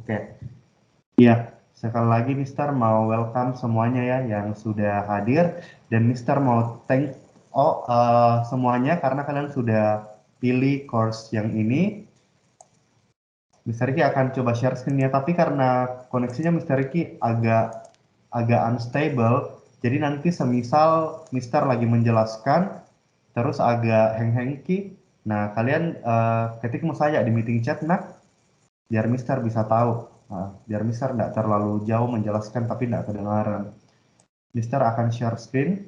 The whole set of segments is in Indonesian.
Oke. Iya, sekali lagi Mister mau welcome semuanya ya yang sudah hadir, dan Mister mau thank semuanya karena kalian sudah pilih course yang ini. Mister Ricky akan coba share screen-nya, tapi karena koneksinya Mister Ricky agak unstable, jadi nanti semisal Mister lagi menjelaskan terus agak hang-hangky, nah kalian ketik saja di meeting chat biar Mister bisa tahu. Nah, biar Mister nggak terlalu jauh menjelaskan tapi nggak kedengaran. Mister akan share screen.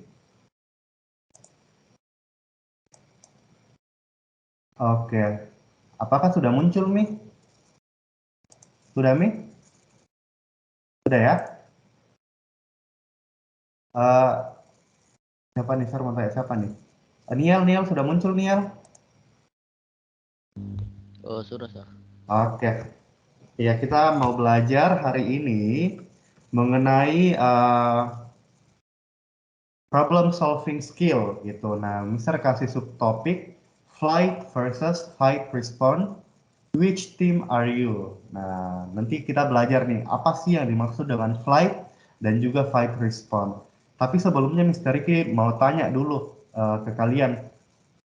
Oke. Apakah sudah muncul, Mi? Sudah, Mi? Sudah ya? Siapa nih, Sir? Mau tanya siapa nih? Niel, sudah muncul, Niel? Oh, sudah, Sir. Oke. Ya, kita mau belajar hari ini mengenai problem solving skill gitu. Nah, Mister kasih subtopik flight versus fight response. Which team are you? Nah, nanti kita belajar nih, apa sih yang dimaksud dengan flight dan juga fight response. Tapi sebelumnya Mr. Ricky mau tanya dulu ke kalian,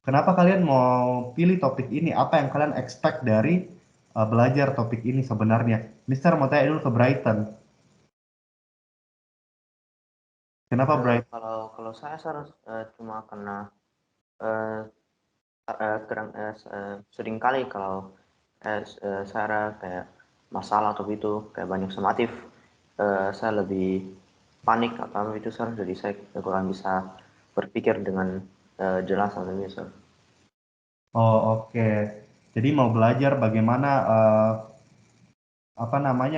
kenapa kalian mau pilih topik ini? Apa yang kalian expect dari belajar topik ini sebenarnya? Mister mau tanya dulu ke Brighton. Kenapa Brighton? Kalau saya cuma karena sering kali kalau saya kayak masalah atau itu kayak banyak sematif, saya lebih panik atau itu, Sir. Jadi saya kurang bisa berpikir dengan jelas atau itu, Sir. Oh, oke. Jadi mau belajar bagaimana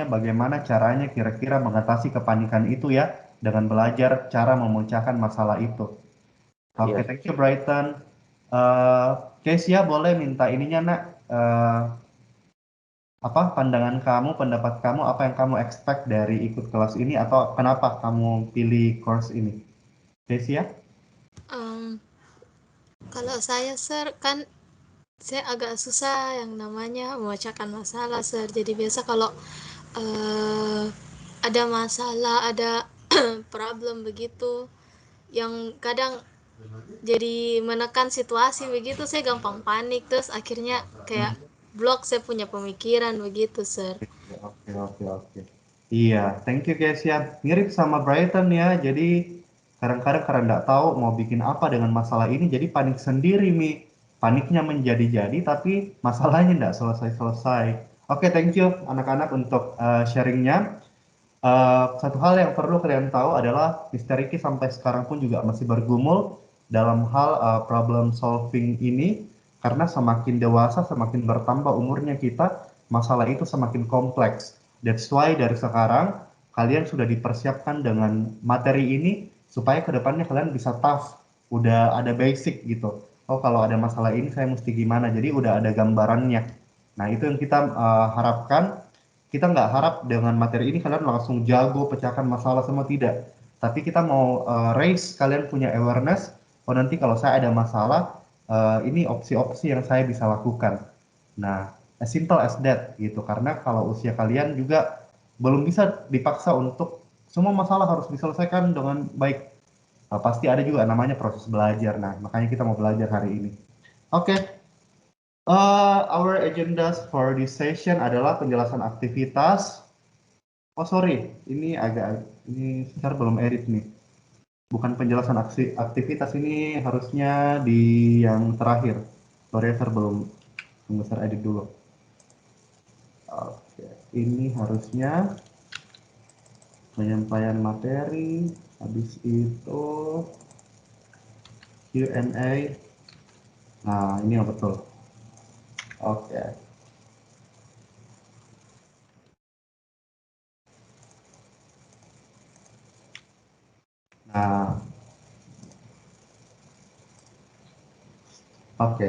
bagaimana caranya kira-kira mengatasi kepanikan itu ya, dengan belajar cara memecahkan masalah itu. Oke, Iya. thank you Brighton. Kesia boleh minta ininya nak, apa pandangan kamu, pendapat kamu, apa yang kamu expect dari ikut kelas ini atau kenapa kamu pilih course ini? Kesia? Kalau saya, Sir, kan saya agak susah yang namanya memecahkan masalah, Sir. Jadi biasa kalau ada masalah, ada problem begitu, yang kadang jadi menekan situasi begitu, saya gampang panik, terus akhirnya kayak blok saya punya pemikiran begitu, Sir. Oke. Iya, thank you Kesia. Mirip sama Brighton ya, jadi kadang-kadang karena nggak tahu mau bikin apa dengan masalah ini, jadi panik sendiri, Mi. Paniknya menjadi-jadi, tapi masalahnya nggak selesai-selesai. Oke, thank you anak-anak untuk sharingnya. Satu hal yang perlu kalian tahu adalah Mr. Ricky sampai sekarang pun juga masih bergumul dalam hal problem solving ini, karena semakin dewasa, semakin bertambah umurnya kita, masalah itu semakin kompleks. That's why dari sekarang kalian sudah dipersiapkan dengan materi ini supaya kedepannya kalian bisa tough, udah ada basic gitu. Oh, kalau ada masalah ini saya mesti gimana, jadi udah ada gambarannya. Nah, itu yang kita harapkan. Kita nggak harap dengan materi ini kalian langsung jago pecahkan masalah semua, tidak. Tapi kita mau raise kalian punya awareness, oh nanti kalau saya ada masalah, ini opsi-opsi yang saya bisa lakukan. Nah, as simple as that gitu. Karena kalau usia kalian juga belum bisa dipaksa untuk semua masalah harus diselesaikan dengan baik. Pasti ada juga namanya proses belajar. Nah, makanya kita mau belajar hari ini. Oke. Our agendas for this session adalah penjelasan aktivitas. Oh sorry, ini sebentar belum edit nih. Bukan penjelasan aktivitas, ini harusnya di yang terakhir. Sorry, belum. Tunggu, saya edit dulu. Oke, ini harusnya penyampaian materi. Habis itu Q&A. Nah, ini yang betul. Oke. Nah, oke.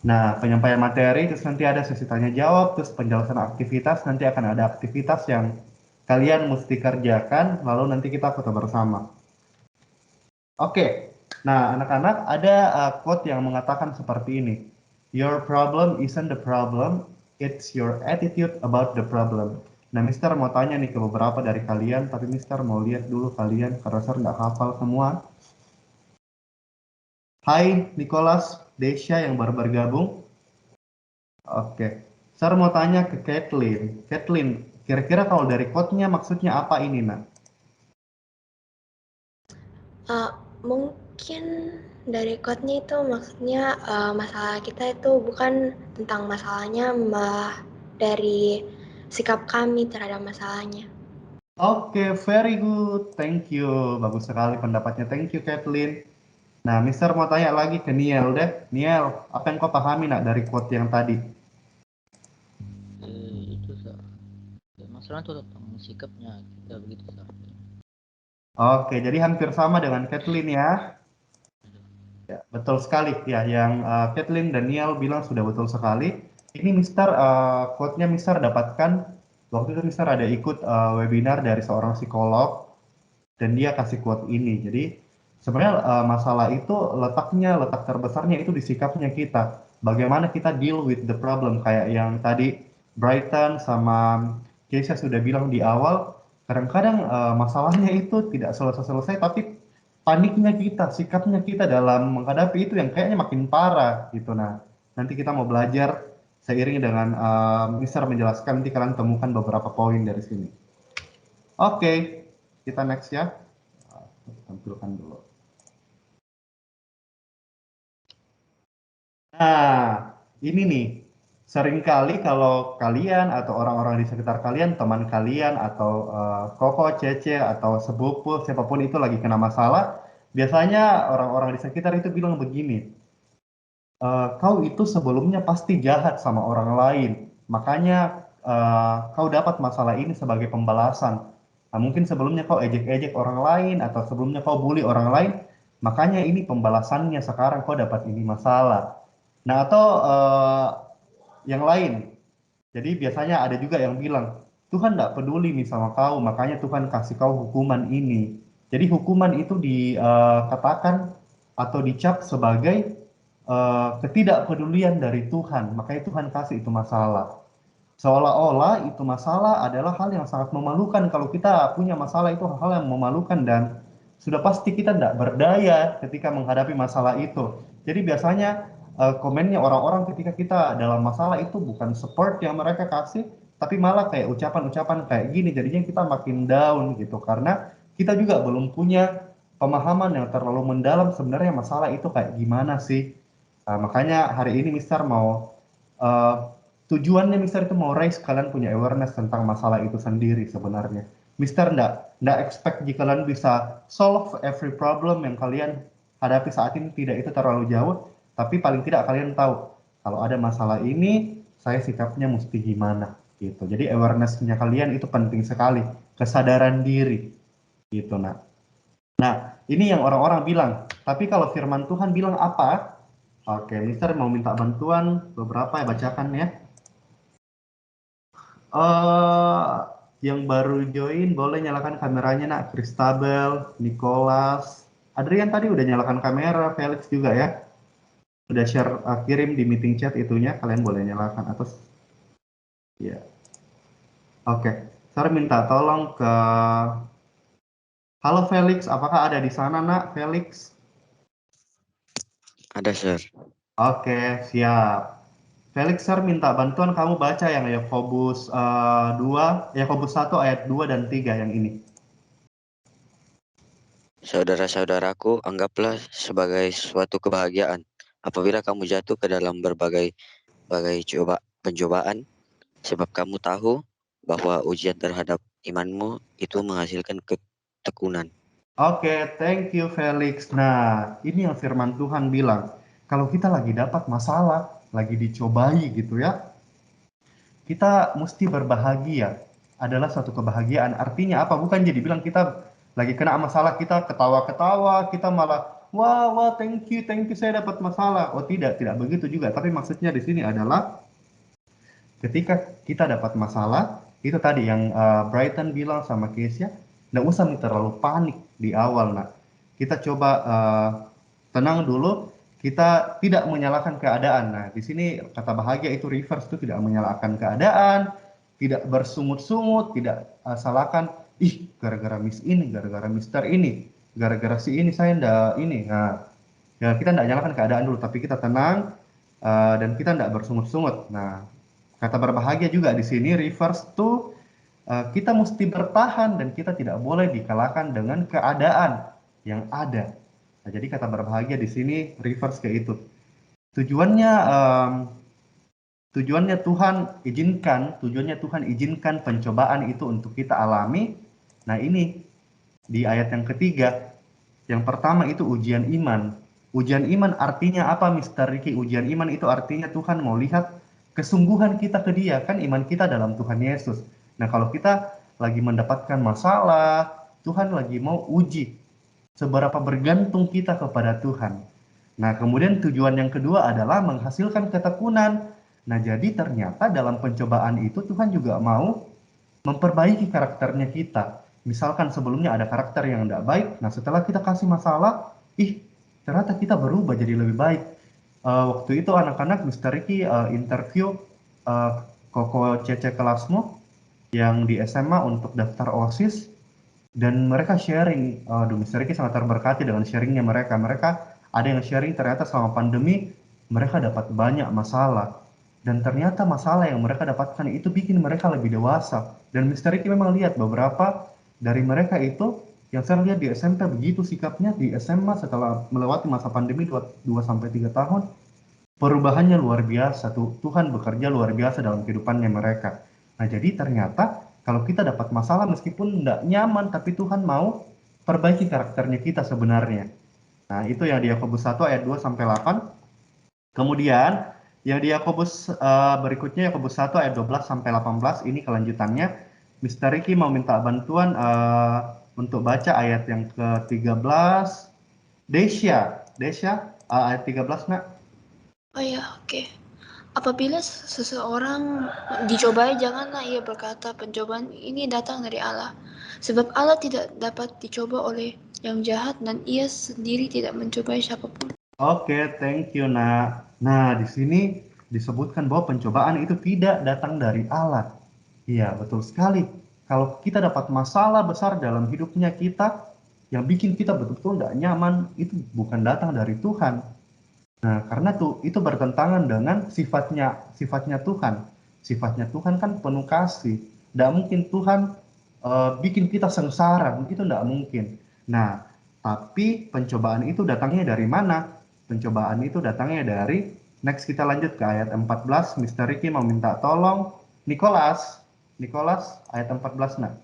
Nah, penyampaian materi, terus nanti ada sesi tanya jawab, terus penjelasan aktivitas, nanti akan ada aktivitas yang kalian mesti kerjakan, lalu nanti kita foto bersama. Oke, nah anak-anak ada quote yang mengatakan seperti ini. Your problem isn't the problem, it's your attitude about the problem. Nah, Mister mau tanya nih ke beberapa dari kalian, tapi Mister mau lihat dulu kalian, karena Mister nggak hafal semua. Hai, Nicholas, Desya yang baru bergabung. Oke, Mister mau tanya ke Kathleen. Kathleen, kira-kira kalau dari quote-nya maksudnya apa ini, nak? Mungkin dari quote-nya itu maksudnya masalah kita itu bukan tentang masalahnya, malah dari sikap kami terhadap masalahnya. Oke, very good. Thank you. Bagus sekali pendapatnya. Thank you, Kathleen. Nah, Mister mau tanya lagi ke Niel deh. Niel, apa yang kau pahami nak dari quote yang tadi? Itu masalah itu tentang sikapnya kita begitu. Oke, jadi hampir sama dengan Kathleen ya. Ya, betul sekali ya. Yang Kathleen dan Niel bilang sudah betul sekali. Ini Mister, quote-nya Mister dapatkan waktu itu Mister ada ikut webinar dari seorang psikolog dan dia kasih quote ini. Jadi sebenarnya masalah itu letak terbesarnya itu di sikapnya kita. Bagaimana kita deal with the problem kayak yang tadi Brighton sama Keisha sudah bilang di awal. Kadang-kadang masalahnya itu tidak selesai-selesai, tapi paniknya kita, sikapnya kita dalam menghadapi itu yang kayaknya makin parah gitu. Nah, nanti kita mau belajar seiring dengan Mister menjelaskan, nanti kalian temukan beberapa poin dari sini. Oke, kita next ya. Tampilkan dulu. Nah, ini nih, seringkali kalau kalian atau orang-orang di sekitar kalian, teman kalian atau koko, cece, atau sepupu, siapapun itu lagi kena masalah, biasanya orang-orang di sekitar itu bilang begini, kau itu sebelumnya pasti jahat sama orang lain, makanya kau dapat masalah ini sebagai pembalasan. Nah, mungkin sebelumnya kau ejek-ejek orang lain atau sebelumnya kau bully orang lain, makanya ini pembalasannya sekarang kau dapat ini masalah. Nah, atau yang lain. Jadi biasanya ada juga yang bilang, Tuhan tidak peduli nih sama kau, makanya Tuhan kasih kau hukuman ini. Jadi hukuman itu dikatakan atau dicap sebagai ketidakpedulian dari Tuhan, makanya Tuhan kasih itu masalah. Seolah-olah itu masalah adalah hal yang sangat memalukan. Kalau kita punya masalah itu hal yang memalukan dan sudah pasti kita tidak berdaya ketika menghadapi masalah itu. Jadi biasanya komennya orang-orang ketika kita dalam masalah itu bukan support yang mereka kasih, tapi malah kayak ucapan-ucapan kayak gini. Jadinya kita makin down gitu karena kita juga belum punya pemahaman yang terlalu mendalam sebenarnya masalah itu kayak gimana sih. Makanya hari ini Mister mau tujuannya Mister itu mau raise kalian punya awareness tentang masalah itu sendiri sebenarnya. Mister nggak expect jika kalian bisa solve every problem yang kalian hadapi saat ini, tidak itu terlalu jauh, tapi paling tidak kalian tahu kalau ada masalah ini saya sikapnya mesti gimana gitu. Jadi awareness-nya kalian itu penting sekali, kesadaran diri gitu. Nah, ini yang orang-orang bilang. Tapi kalau firman Tuhan bilang apa? Oke, Mister mau minta bantuan beberapa ya, bacakan ya. Yang baru join boleh nyalakan kameranya nak. Christabel, Nicholas, Adrian tadi udah nyalakan kamera, Felix juga ya. Udah share kirim di meeting chat itunya, kalian boleh nyalakan atas. Ya. Oke, saya minta tolong ke Halo Felix, apakah ada di sana nak Felix? Ada, Sir. Oke, siap. Felix, Sir minta bantuan kamu baca yang Yakobus 1 ayat 2 dan 3 yang ini. Saudara-saudaraku, anggaplah sebagai suatu kebahagiaan apabila kamu jatuh ke dalam berbagai pencobaan, sebab kamu tahu bahwa ujian terhadap imanmu itu menghasilkan ketekunan. Oke, thank you Felix. Nah, ini yang firman Tuhan bilang. Kalau kita lagi dapat masalah, lagi dicobai gitu ya, kita mesti berbahagia. Adalah suatu kebahagiaan. Artinya apa? Bukan jadi bilang kita lagi kena masalah, kita ketawa-ketawa, kita malah, wah, thank you, saya dapat masalah. Oh tidak begitu juga. Tapi maksudnya di sini adalah ketika kita dapat masalah, itu tadi yang Brighton bilang sama Keisha, nggak usah terlalu panik di awal. Nah, kita coba tenang dulu, kita tidak menyalahkan keadaan. Nah, di sini kata bahagia itu reverse, itu tidak menyalahkan keadaan, tidak bersungut-sungut, tidak salahkan, ih gara-gara Miss ini, gara-gara Mister ini, gara-gara si ini saya ndak ini. Nah, ya kita ndak nyalakan keadaan dulu, tapi kita tenang dan kita ndak bersungut-sungut. Nah, kata berbahagia juga di sini reverse to kita mesti bertahan dan kita tidak boleh dikalahkan dengan keadaan yang ada. Nah, jadi kata berbahagia di sini reverse ke itu. Tujuannya Tujuannya Tuhan izinkan pencobaan itu untuk kita alami. Nah, ini di ayat yang ketiga. Yang pertama itu ujian iman. Ujian iman artinya apa, Mr. Ricky? Ujian iman itu artinya Tuhan mau lihat kesungguhan kita ke Dia, kan iman kita dalam Tuhan Yesus. Nah, kalau kita lagi mendapatkan masalah, Tuhan lagi mau uji seberapa bergantung kita kepada Tuhan. Nah, kemudian tujuan yang kedua adalah menghasilkan ketekunan. Nah, jadi ternyata dalam pencobaan itu Tuhan juga mau memperbaiki karakternya kita. Misalkan sebelumnya ada karakter yang tidak baik, nah setelah kita kasih masalah, ternyata kita berubah jadi lebih baik. Waktu itu anak-anak Mr. Ricky interview Koko Cece kelasmu yang di SMA untuk daftar OSIS, dan mereka sharing, Mr. Ricky sangat terberkati dengan sharingnya mereka. Mereka ada yang sharing ternyata selama pandemi mereka dapat banyak masalah. Dan ternyata masalah yang mereka dapatkan itu bikin mereka lebih dewasa. Dan Mr. Ricky memang lihat beberapa dari mereka itu yang saya lihat di SMP begitu sikapnya, di SMA setelah melewati masa pandemi 2-3 tahun, perubahannya luar biasa. Tuhan bekerja luar biasa dalam kehidupannya mereka. Nah, jadi ternyata kalau kita dapat masalah meskipun tidak nyaman, tapi Tuhan mau perbaiki karakternya kita sebenarnya. Nah, itu yang di Yakobus 1 ayat 2-8. Kemudian yang di Yakobus berikutnya Yakobus 1 ayat 12 sampai 18, ini kelanjutannya. Mr. Ricky mau minta bantuan untuk baca ayat yang ke-13. Desya ayat 13, Nak. Oh ya, oke. Apabila seseorang dicobai, janganlah ia berkata pencobaan ini datang dari Allah. Sebab Allah tidak dapat dicoba oleh yang jahat dan ia sendiri tidak mencobai siapapun. Oke, thank you, Nak. Nah, di sini disebutkan bahwa pencobaan itu tidak datang dari Allah. Iya, betul sekali. Kalau kita dapat masalah besar dalam hidupnya kita, yang bikin kita betul-betul tidak nyaman, itu bukan datang dari Tuhan. Nah, karena itu bertentangan dengan sifatnya Tuhan. Sifatnya Tuhan kan penuh kasih. Tidak mungkin Tuhan bikin kita sengsara, itu tidak mungkin. Nah, tapi pencobaan itu datangnya dari mana? Pencobaan itu datangnya dari, next kita lanjut ke ayat 14, Mr. Ricky mau minta tolong, Nicholas ayat 14, nah.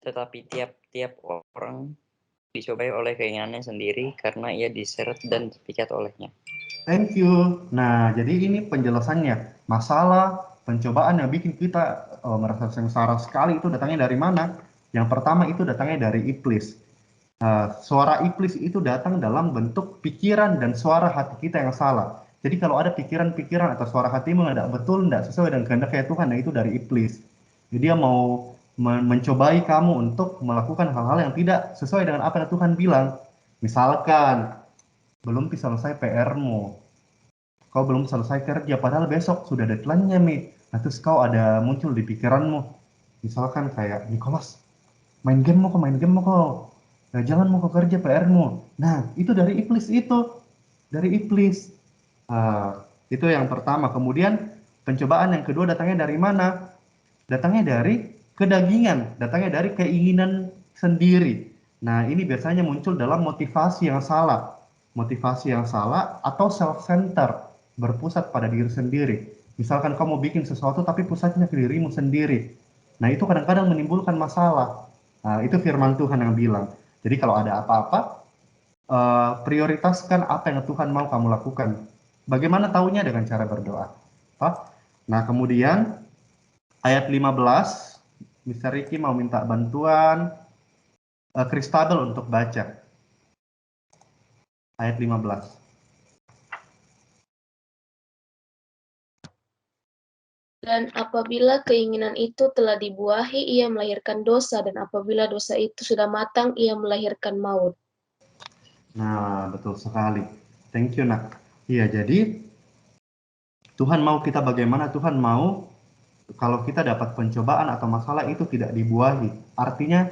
Tetapi tiap-tiap orang dicobai oleh keinginannya sendiri karena ia diseret dan dipikat olehnya. Thank you. Nah, jadi ini penjelasannya. Masalah, pencobaan yang bikin kita merasa sengsara sekali itu datangnya dari mana? Yang pertama itu datangnya dari iblis. Suara iblis itu datang dalam bentuk pikiran dan suara hati kita yang salah. Jadi kalau ada pikiran-pikiran atau suara hatimu yang tidak betul, tidak sesuai dengan kehendak Tuhan, nah itu dari iblis. Jadi dia mau mencobai kamu untuk melakukan hal-hal yang tidak sesuai dengan apa yang Tuhan bilang. Misalkan, belum selesai PR-mu, kau belum selesai kerja, padahal besok sudah deadline-nya, Mi. Nah, terus kau ada muncul di pikiranmu, misalkan kayak, Nicholas, main game mau kok. Nah, jangan mau ke kerja PR-mu. Nah, itu dari iblis itu. Dari iblis. Itu yang pertama. Kemudian, pencobaan yang kedua datangnya dari mana? Datangnya dari kedagingan. Datangnya dari keinginan sendiri. Nah, ini biasanya muncul dalam motivasi yang salah. Motivasi yang salah atau self-center. Berpusat pada diri sendiri. Misalkan kamu bikin sesuatu tapi pusatnya ke dirimu sendiri. Nah, itu kadang-kadang menimbulkan masalah. Nah, itu firman Tuhan yang bilang. Jadi kalau ada apa-apa, prioritaskan apa yang Tuhan mau kamu lakukan. Bagaimana taunya? Dengan cara berdoa. Nah, kemudian ayat 15, Mr. Ricky mau minta bantuan Kristabel untuk baca. Ayat 15. Dan apabila keinginan itu telah dibuahi, ia melahirkan dosa, dan apabila dosa itu sudah matang, ia melahirkan maut. Nah, betul sekali. Thank you, Nak. Iya, jadi Tuhan mau kita bagaimana? Tuhan mau kalau kita dapat pencobaan atau masalah itu tidak dibuahi. Artinya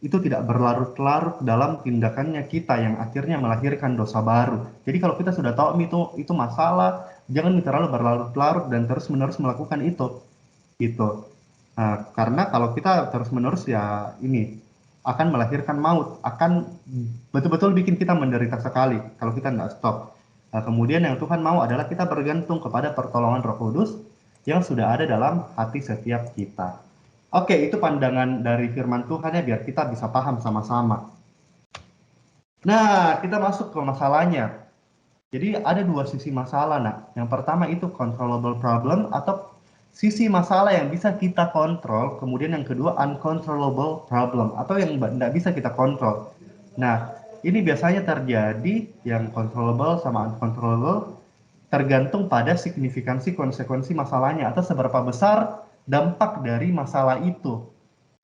itu tidak berlarut-larut dalam tindakannya kita yang akhirnya melahirkan dosa baru. Jadi kalau kita sudah tahu itu masalah, jangan terlalu berlarut-larut dan terus-menerus melakukan itu. Gitu. Nah, karena kalau kita terus-menerus ya ini akan melahirkan maut, akan betul-betul bikin kita menderita sekali kalau kita nggak stop. Nah, kemudian yang Tuhan mau adalah kita bergantung kepada pertolongan Roh Kudus yang sudah ada dalam hati setiap kita. Oke, itu pandangan dari firman Tuhan ya, biar kita bisa paham sama-sama. Nah, kita masuk ke masalahnya. Jadi ada dua sisi masalah, nah. Yang pertama itu controllable problem atau sisi masalah yang bisa kita kontrol, kemudian yang kedua uncontrollable problem atau yang tidak bisa kita kontrol. Nah, ini biasanya terjadi yang controllable sama uncontrollable tergantung pada signifikansi konsekuensi masalahnya atau seberapa besar dampak dari masalah itu.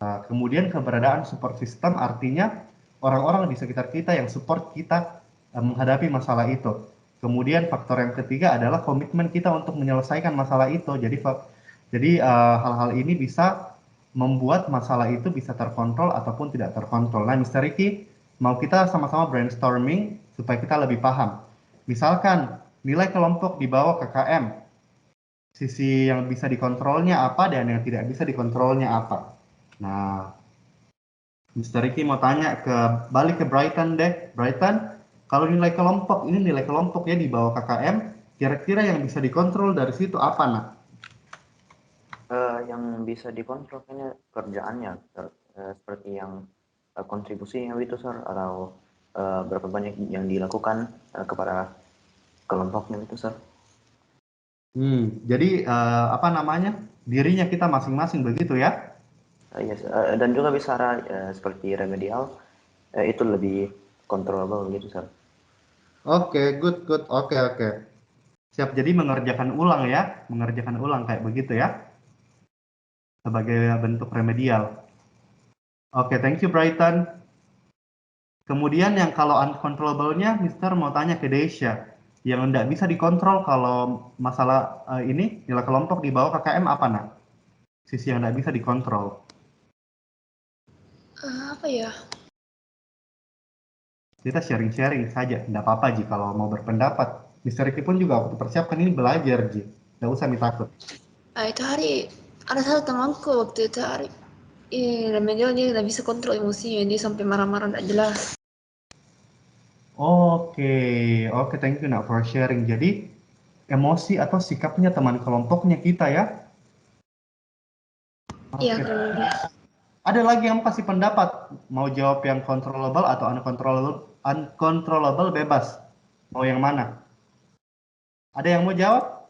Nah, kemudian keberadaan support system artinya orang-orang di sekitar kita yang support kita menghadapi masalah itu. Kemudian faktor yang ketiga adalah komitmen kita untuk menyelesaikan masalah itu. Jadi hal-hal ini bisa membuat masalah itu bisa terkontrol ataupun tidak terkontrol. Nah, Mr. Ricky, mau kita sama-sama brainstorming supaya kita lebih paham. Misalkan nilai kelompok di bawah KKM, sisi yang bisa dikontrolnya apa dan yang tidak bisa dikontrolnya apa. Nah, Mr. Ricky mau tanya balik ke Brighton deh. Brighton, kalau nilai kelompok, ini nilai kelompok ya di bawah KKM, kira-kira yang bisa dikontrol dari situ apa, nak? Yang bisa dikontrol kayaknya kerjaannya, seperti yang kontribusinya itu, Sir, atau berapa banyak yang dilakukan kepada kelompoknya itu, Sir. Jadi apa namanya? Dirinya kita masing-masing begitu ya? Yes, dan juga bisa seperti remedial itu lebih controllable gitu, Sir. Oke, good. Oke. Siap, jadi mengerjakan ulang ya, mengerjakan ulang kayak begitu ya, sebagai bentuk remedial. Oke, thank you Brighton. Kemudian yang kalau uncontrollable-nya, Mister mau tanya ke Desya, yang tidak bisa dikontrol kalau masalah ini nilai kelompok di bawah KKM apa, nak? Sisi yang tidak bisa dikontrol. Apa ya? Kita sharing-sharing saja, tidak apa-apa Ji kalau mau berpendapat. Mister Ricky pun juga waktu persiapkan ini belajar Ji, tidak usah takut. Itu hari ada satu temanku waktu itu hari remedial dia nggak bisa kontrol emosinya, dia sampai marah-marah nggak jelas. Oke, thank you nak for sharing. Jadi emosi atau sikapnya teman kelompoknya kita ya. Iya, Okay. Ada lagi yang kasih pendapat, mau jawab yang controllable atau uncontrollable bebas. Mau yang mana? Ada yang mau jawab?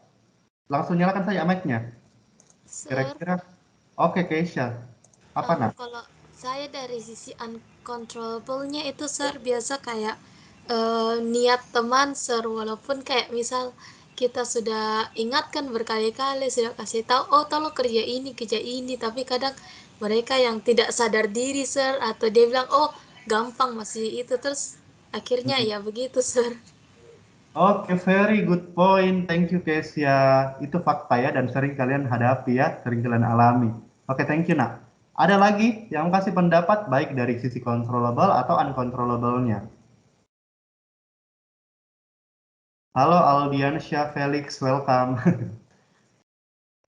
Langsung nyalakan saja mic-nya. Kira-kira. Oke, Keisha. Apa nak? Kalau saya dari sisi uncontrollable-nya itu, Sir, biasa kayak niat teman, Sir, walaupun kayak misal kita sudah ingatkan berkali-kali, sudah kasih tahu, oh tolong kerja ini, tapi kadang mereka yang tidak sadar diri, Sir, atau dia bilang, oh gampang masih itu, terus akhirnya ya begitu, Sir. Oke, very good point. Thank you, Kesia. Itu fakta ya, dan sering kalian hadapi ya, sering kalian alami. Oke, thank you, nak. Ada lagi yang kasih pendapat baik dari sisi controllable atau uncontrollable-nya? Halo Aldiansyah Felix, welcome.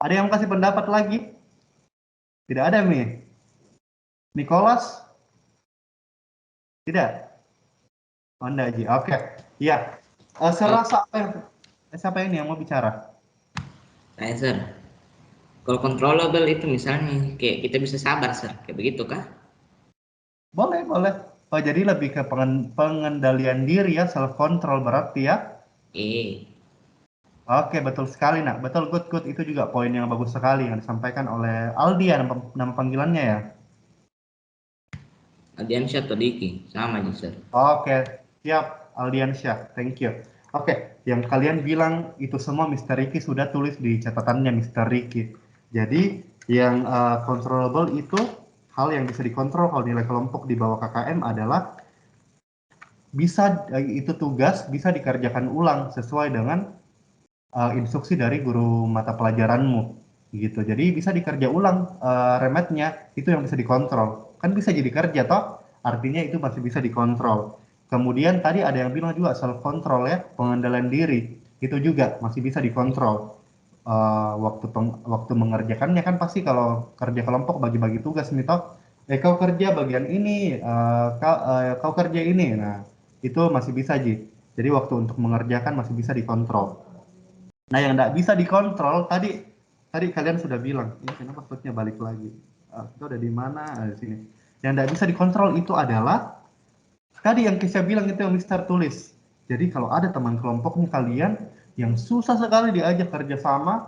Ada yang kasih pendapat lagi? Tidak ada, Mi? Nicholas? Tidak? Oh, enggak, Ji. Oke. Iya. Siapa ini yang mau bicara? Saya, Sir. Kalau controllable itu misalnya kayak kita bisa sabar, Sir. Kayak begitu kah? Boleh. Oh, jadi lebih ke pengendalian diri ya, self control berarti ya? Oke, betul sekali, nak. Betul, good. Itu juga poin yang bagus sekali yang disampaikan oleh Aldia, nama panggilannya ya? Aldiansyah atau Diki, sama aja, Sir. Oke, siap Aldiansyah, thank you. Oke, yang kalian bilang itu semua Mr. Ricky sudah tulis di catatannya Mr. Ricky. Jadi yang controllable itu hal yang bisa dikontrol kalau nilai kelompok di bawah KKM adalah bisa itu tugas bisa dikerjakan ulang sesuai dengan instruksi dari guru mata pelajaranmu gitu. Jadi bisa dikerja ulang remetnya, itu yang bisa dikontrol. Kan bisa jadi kerja toh, artinya itu masih bisa dikontrol. Kemudian tadi ada yang bilang juga self control ya, pengendalian diri, itu juga masih bisa dikontrol. Waktu mengerjakannya kan pasti kalau kerja kelompok bagi-bagi tugas nih toh, kau kerja bagian ini, kau kerja ini, nah itu masih bisa jadi waktu untuk mengerjakan masih bisa dikontrol. Nah, yang tidak bisa dikontrol tadi kalian sudah bilang, ini kenapa slide-nya balik lagi? Kita udah di mana? Di sini. Yang tidak bisa dikontrol itu adalah tadi yang saya bilang itu yang Mister tulis. Jadi kalau ada teman kelompoknya kalian yang susah sekali diajak kerjasama,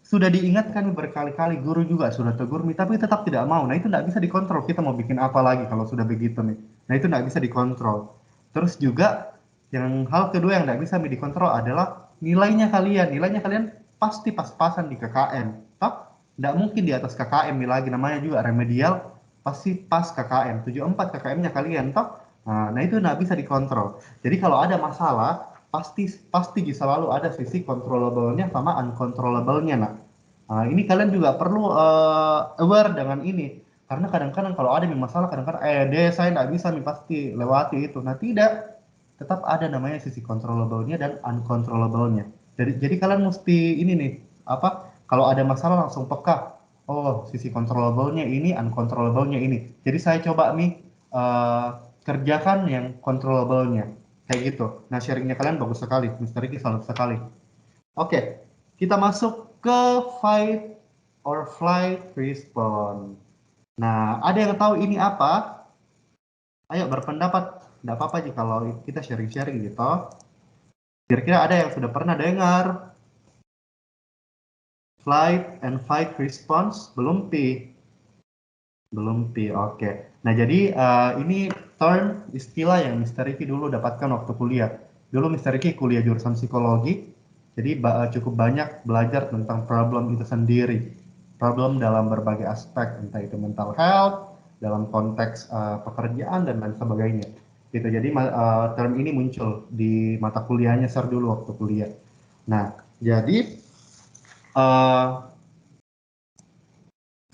sudah diingatkan berkali-kali, guru juga sudah tegur nih, tapi tetap tidak mau. Nah, itu tidak bisa dikontrol. Kita mau bikin apa lagi kalau sudah begitu nih? Nah, itu tidak bisa dikontrol. Terus juga yang hal kedua yang tidak bisa dikontrol adalah nilainya kalian. Nilainya kalian pasti pas-pasan di KKM. Toh, tidak mungkin di atas KKM lagi, namanya juga remedial, pasti pas KKM. 74 KKM-nya kalian, toh. Nah, itu tidak bisa dikontrol. Jadi kalau ada masalah, pasti selalu ada sisi controllable-nya sama uncontrollable-nya. Nah, ini kalian juga perlu aware dengan ini. Karena kadang-kadang kalau ada masalah, kadang-kadang saya nggak bisa nih pasti lewati itu. Nah, tidak. Tetap ada namanya sisi controllable-nya dan uncontrollable-nya. Jadi kalian mesti ini nih, kalau ada masalah langsung peka. Oh, sisi controllable-nya ini, uncontrollable-nya ini. Jadi saya coba nih kerjakan yang controllable-nya. Kayak gitu. Nah, sharingnya kalian bagus sekali. Mr. Ricky salut sekali. Oke, kita masuk ke fight or flight response. Nah, ada yang tahu ini apa? Ayo berpendapat. Tidak apa-apa sih kalau kita sharing-sharing gitu. Kira-kira ada yang sudah pernah dengar flight and fight response? Belum, Pi? Belum, Pi. Oke. Nah, jadi ini term istilah yang Mr. Ricky dulu dapatkan waktu kuliah. Dulu Mr. Ricky kuliah jurusan psikologi, jadi cukup banyak belajar tentang problem itu sendiri. Problem dalam berbagai aspek, entah itu mental health, dalam konteks pekerjaan, dan lain sebagainya. Gitu. Jadi term ini muncul di mata kuliahnya Sir dulu waktu kuliah. Nah, jadi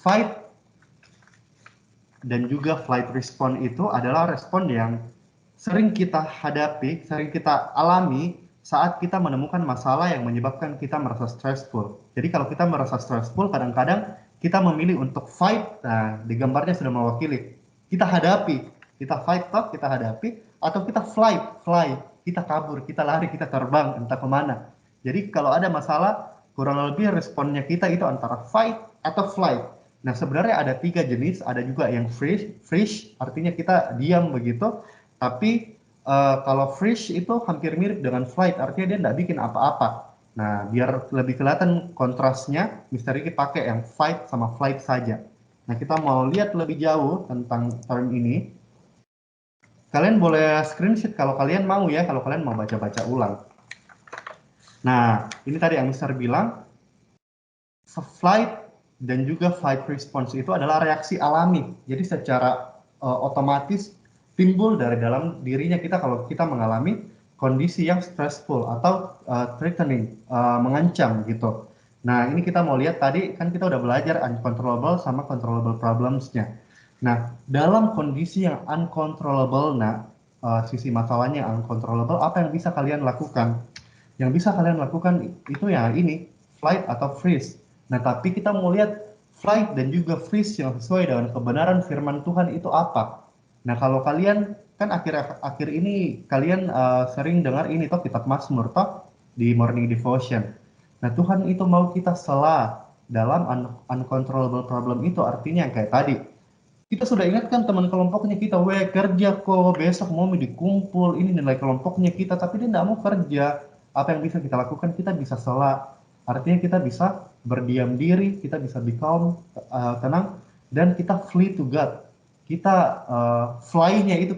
fight dan juga flight response itu adalah respon yang sering kita hadapi, sering kita alami saat kita menemukan masalah yang menyebabkan kita merasa stressful. Jadi kalau kita merasa stressful, kadang-kadang kita memilih untuk fight. Nah, di gambarnya sudah mewakili. Kita hadapi, kita fight, kita hadapi, atau kita fly, kita kabur, kita lari, kita terbang, entah kemana. Jadi kalau ada masalah, kurang lebih responnya kita itu antara fight atau flight. Nah, sebenarnya ada 3 jenis, ada juga yang freeze, artinya kita diam begitu, tapi kalau freeze itu hampir mirip dengan flight, artinya dia tidak bikin apa-apa. Nah, biar lebih kelihatan kontrasnya, Mr. Ricky pakai yang fight sama flight saja. Nah, kita mau lihat lebih jauh tentang term ini. Kalian boleh screenshot kalau kalian mau ya, kalau kalian mau baca-baca ulang. Nah, ini tadi yang Mr. bilang, flight dan juga fight response itu adalah reaksi alami. Jadi secara otomatis timbul dari dalam dirinya kita kalau kita mengalami kondisi yang stressful atau threatening, mengancam gitu. Nah, ini kita mau lihat tadi kan kita udah belajar uncontrollable sama controllable problems-nya. Nah, dalam kondisi yang uncontrollable, sisi masalahnya uncontrollable, apa yang bisa kalian lakukan? Yang bisa kalian lakukan itu ya ini, flight atau freeze. Nah, tapi kita mau lihat flight dan juga freeze yang sesuai dengan kebenaran firman Tuhan itu apa. Nah, kalau kalian kan akhir ini kalian sering dengar ini toh kitab Mazmur toh di morning devotion. Nah, Tuhan itu mau kita sela dalam uncontrollable problem itu, artinya yang kayak tadi. Kita sudah ingatkan teman kelompoknya kita, kerja kok, besok mau dikumpul, ini nilai kelompoknya kita, tapi dia tidak mau kerja. Apa yang bisa kita lakukan? Kita bisa sela. Artinya kita bisa berdiam diri, kita bisa be calm, tenang, dan kita flee to God. Kita fly-nya itu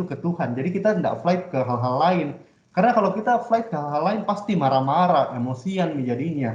ke Tuhan. Jadi kita tidak flight ke hal-hal lain. Karena kalau kita flight ke hal-hal lain, pasti marah-marah, emosian jadinya.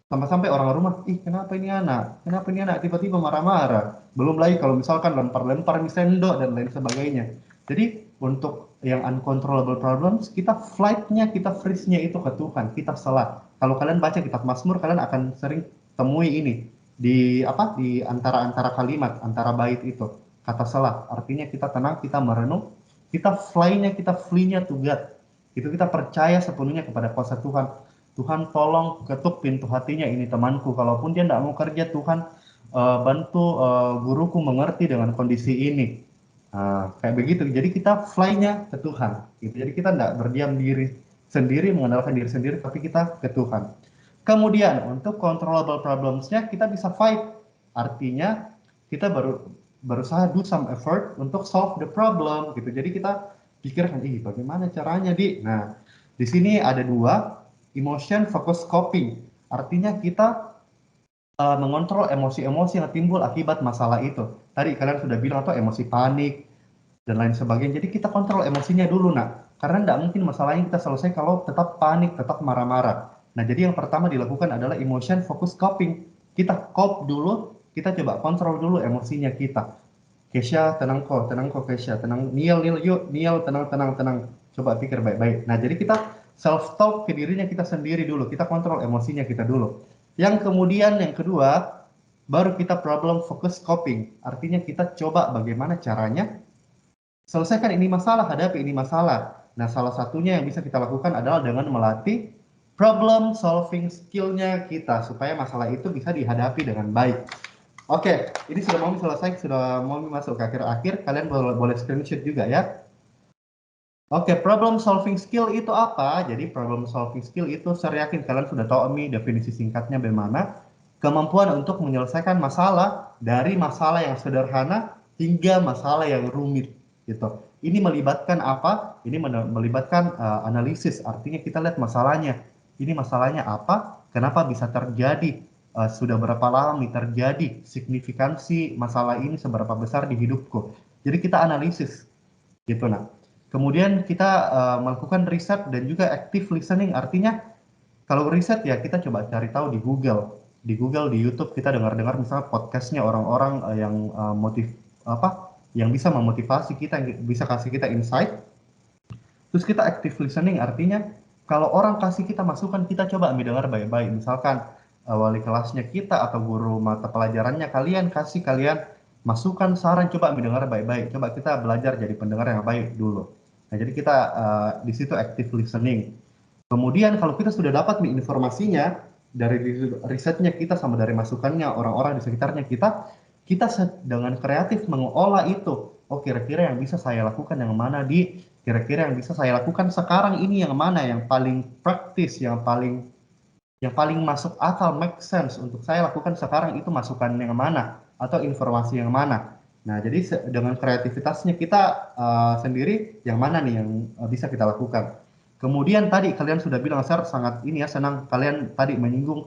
Sampai-sampai orang rumah, kenapa ini anak tiba-tiba marah-marah. Belum lagi kalau misalkan lempar-lempar sendok dan lain sebagainya. Jadi untuk yang uncontrollable problems, kita flight-nya, kita freeze-nya itu ke Tuhan, kita salah. Kalau kalian baca kitab Mazmur, kalian akan sering temui ini di antara kalimat, antara bait itu, kata salah. Artinya kita tenang, kita merenung, kita flee-nya to God. Itu kita percaya sepenuhnya kepada kuasa Tuhan. Tuhan tolong ketuk pintu hatinya ini temanku. Kalaupun dia tidak mau kerja, Tuhan bantu guruku mengerti dengan kondisi ini. Kayak begitu. Jadi kita fly-nya ke Tuhan. Gitu. Jadi kita tidak berdiam diri sendiri, mengandalkan diri sendiri, tapi kita ke Tuhan. Kemudian untuk controllable problems-nya kita bisa fight. Artinya kita berusaha do some effort untuk solve the problem. Gitu. Jadi kita pikirkan, bagaimana caranya, Di? Nah, di sini ada dua, emotion focus coping. Artinya kita mengontrol emosi-emosi yang timbul akibat masalah itu. Tadi kalian sudah bilang atau emosi panik dan lain sebagainya. Jadi kita kontrol emosinya dulu, karena tidak mungkin masalahnya kita selesai kalau tetap panik, tetap marah-marah. Nah, jadi yang pertama dilakukan adalah emotion focus coping. Kita cope dulu, kita coba kontrol dulu emosinya kita. Kesha, tenang kok Kesha, tenang. Niel, yuk, Niel, tenang. Coba pikir baik-baik. Nah, jadi kita self-talk ke dirinya kita sendiri dulu, kita kontrol emosinya kita dulu. Yang kemudian yang kedua, baru kita problem focus coping. Artinya kita coba bagaimana caranya selesaikan ini masalah, hadapi ini masalah. Nah, salah satunya yang bisa kita lakukan adalah dengan melatih problem solving skill-nya kita supaya masalah itu bisa dihadapi dengan baik. Oke, ini sudah mau selesai, sudah mau masuk ke akhir-akhir. Kalian boleh screenshot juga ya. Oke, problem solving skill itu apa? Jadi problem solving skill itu saya yakin kalian sudah tahu definisi singkatnya bagaimana. Kemampuan untuk menyelesaikan masalah dari masalah yang sederhana hingga masalah yang rumit gitu. Ini melibatkan apa? Ini melibatkan analisis. Artinya kita lihat masalahnya. Ini masalahnya apa? Kenapa bisa terjadi? Sudah berapa lama terjadi? Signifikansi masalah ini seberapa besar di hidupku? Jadi kita analisis gitu. Nah, kemudian kita melakukan riset dan juga active listening. Artinya kalau riset ya kita coba cari tahu di Google, di YouTube kita dengar-dengar misalnya podcastnya orang-orang yang yang bisa memotivasi kita, yang bisa kasih kita insight. Terus kita active listening, artinya kalau orang kasih kita masukan, kita coba mendengar baik-baik. Misalkan wali kelasnya kita atau guru mata pelajarannya kalian kasih kalian masukan, saran, coba mendengar baik-baik. Coba kita belajar jadi pendengar yang baik dulu. Nah, jadi kita di situ active listening. Kemudian kalau kita sudah dapat informasinya dari risetnya kita sama dari masukannya orang-orang di sekitarnya kita dengan kreatif mengolah itu. Oh, kira-kira yang bisa saya lakukan yang mana, kira-kira yang bisa saya lakukan sekarang ini yang mana yang paling praktis, yang paling masuk akal, make sense untuk saya lakukan sekarang, itu masukan yang mana atau informasi yang mana. Nah, jadi dengan kreativitasnya kita sendiri yang mana nih yang bisa kita lakukan. Kemudian tadi kalian sudah bilang, saya sangat senang kalian tadi menyinggung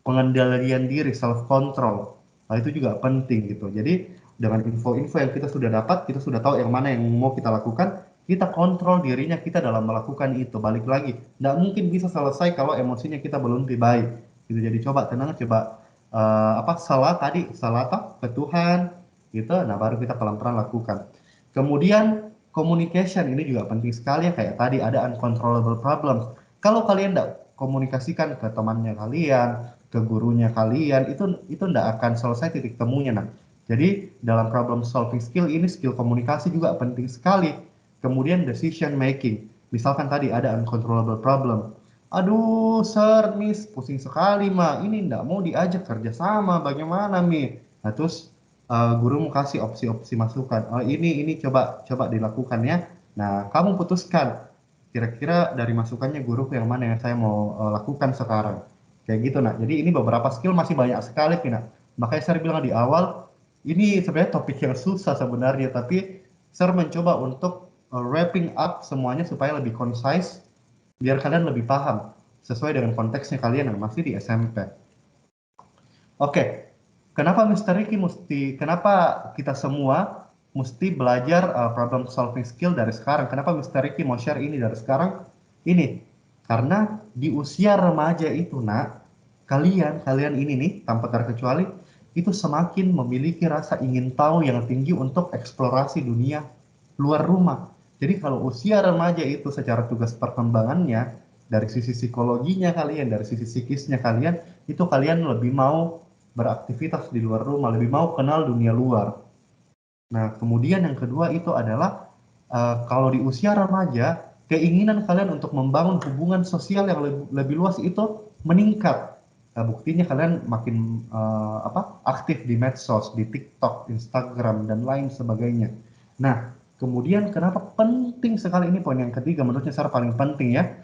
pengendalian diri, self control. Nah, itu juga penting gitu. Jadi dengan info-info yang kita sudah dapat, kita sudah tahu yang mana yang mau kita lakukan, kita kontrol dirinya kita dalam melakukan itu. Balik lagi, nggak mungkin bisa selesai kalau emosinya kita belum baik. Gitu. Jadi coba tenang, coba salah ke Tuhan, gitu. Nah, baru kita pelan-pelan lakukan. Kemudian communication ini juga penting sekali ya, kayak tadi ada uncontrollable problems. Kalau kalian tidak komunikasikan ke temannya kalian, ke gurunya kalian, itu tidak akan selesai titik temunya. Nah, jadi dalam problem solving skill ini skill komunikasi juga penting sekali. Kemudian decision making. Misalkan tadi ada uncontrollable problem. Aduh, sir, miss, pusing sekali, ma. Ini tidak mau diajak kerjasama, bagaimana, mi? Nah, terus guru mau kasih opsi-opsi masukan. Oh, ini coba dilakukan ya. Nah, kamu putuskan kira-kira dari masukannya guruku yang mana yang saya mau lakukan sekarang. Kayak gitu, nah. Jadi ini beberapa skill masih banyak sekali, Pina. Makanya saya bilang di awal, ini sebenarnya topik yang susah sebenarnya, tapi saya mencoba untuk wrapping up semuanya supaya lebih concise, biar kalian lebih paham sesuai dengan konteksnya kalian yang masih di SMP. Oke. Kenapa Mr. Ricky kenapa kita semua mesti belajar problem solving skill dari sekarang? Kenapa Mr. Ricky mau share ini dari sekarang? Ini, karena di usia remaja itu, kalian ini nih, tanpa terkecuali, itu semakin memiliki rasa ingin tahu yang tinggi untuk eksplorasi dunia luar rumah. Jadi kalau usia remaja itu secara tugas perkembangannya, dari sisi psikologinya kalian, dari sisi psikisnya kalian, itu kalian lebih mau beraktivitas di luar rumah, lebih mau kenal dunia luar. Nah, kemudian yang kedua itu adalah kalau di usia remaja, keinginan kalian untuk membangun hubungan sosial yang lebih luas itu meningkat. Nah, buktinya kalian makin aktif di medsos, di TikTok, Instagram, dan lain sebagainya. Nah, kemudian kenapa penting sekali, ini poin yang ketiga menurutnya secara paling penting ya.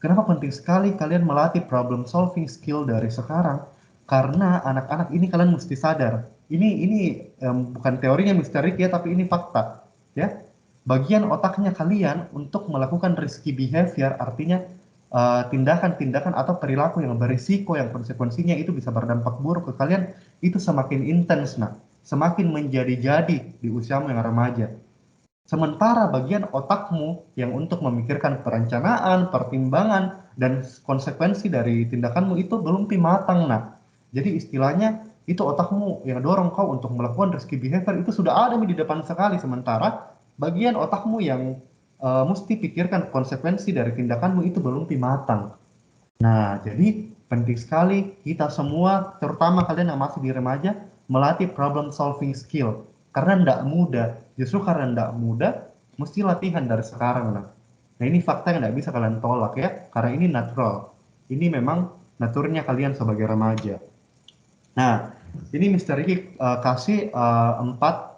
Kenapa penting sekali kalian melatih problem solving skill dari sekarang? Karena anak-anak ini kalian mesti sadar. Ini bukan teorinya Mr. Rick ya, tapi ini fakta. Ya, bagian otaknya kalian untuk melakukan risky behavior, artinya tindakan-tindakan atau perilaku yang berisiko, yang konsekuensinya itu bisa berdampak buruk ke kalian, itu semakin intens, nah, semakin menjadi-jadi di usiamu yang remaja. Sementara bagian otakmu yang untuk memikirkan perencanaan, pertimbangan, dan konsekuensi dari tindakanmu itu belum matang. Nah, jadi istilahnya itu otakmu yang dorong kau untuk melakukan risky behavior itu sudah ada di depan sekali. Sementara bagian otakmu yang mesti pikirkan konsekuensi dari tindakanmu itu belum matang. Nah, jadi penting sekali kita semua, terutama kalian yang masih di remaja, melatih problem solving skill. Karena tidak mudah, justru karena tidak mudah, mesti latihan dari sekarang. Nah, ini fakta yang tidak bisa kalian tolak ya, karena ini natural. Ini memang naturnya kalian sebagai remaja. Nah, ini Mr. Ricky kasih empat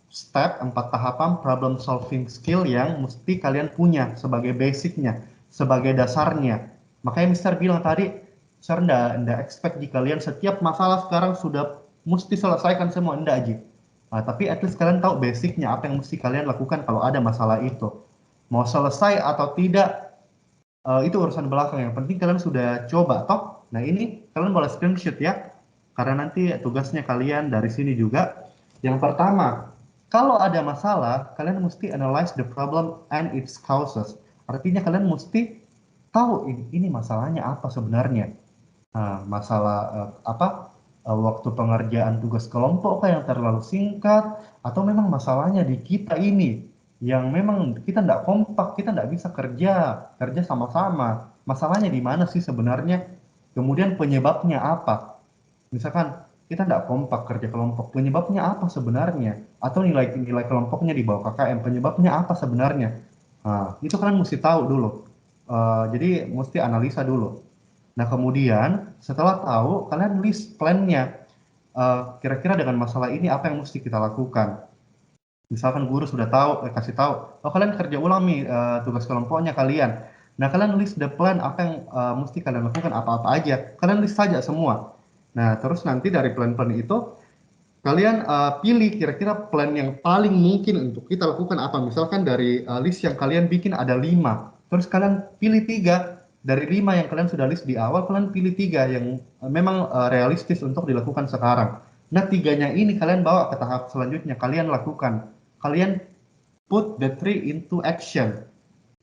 step, 4 tahapan problem solving skill yang mesti kalian punya sebagai basicnya, sebagai dasarnya. Makanya Mister bilang tadi, Mister ndak expect jika kalian setiap masalah sekarang sudah mesti selesaikan semua, ndak aja. Nah, tapi at least kalian tahu basicnya apa yang mesti kalian lakukan kalau ada masalah itu. Mau selesai atau tidak, itu urusan belakang. Yang penting kalian sudah coba toh. Nah, ini kalian boleh screenshot ya, karena nanti tugasnya kalian dari sini juga. Yang pertama, kalau ada masalah, kalian mesti analyze the problem and its causes. Artinya kalian mesti tahu ini masalahnya apa sebenarnya. Masalah waktu pengerjaan tugas kelompok yang terlalu singkat, atau memang masalahnya di kita ini yang memang kita tidak kompak, kita tidak bisa kerja sama-sama. Masalahnya di mana sih sebenarnya? Kemudian penyebabnya apa? Misalkan kita tidak kompak kerja kelompok, penyebabnya apa sebenarnya? Atau nilai kelompoknya di bawah KKM, penyebabnya apa sebenarnya? Nah, itu kalian mesti tahu dulu. Jadi mesti analisa dulu. Nah, kemudian setelah tahu, kalian list plan-nya. Kira-kira dengan masalah ini apa yang mesti kita lakukan? Misalkan guru sudah tahu, kasih tahu, oh kalian kerja ulang nih tugas kelompoknya kalian. Nah, kalian list the plan apa yang mesti kalian lakukan, apa-apa aja. Kalian list saja semua. Nah, terus nanti dari plan-plan itu, kalian pilih kira-kira plan yang paling mungkin untuk kita lakukan apa. Misalkan dari list yang kalian bikin ada 5. Terus kalian pilih 3. Dari 5 yang kalian sudah list di awal, kalian pilih 3 yang memang realistis untuk dilakukan sekarang. Nah, 3-nya ini kalian bawa ke tahap selanjutnya. Kalian lakukan. Kalian put the 3 into action.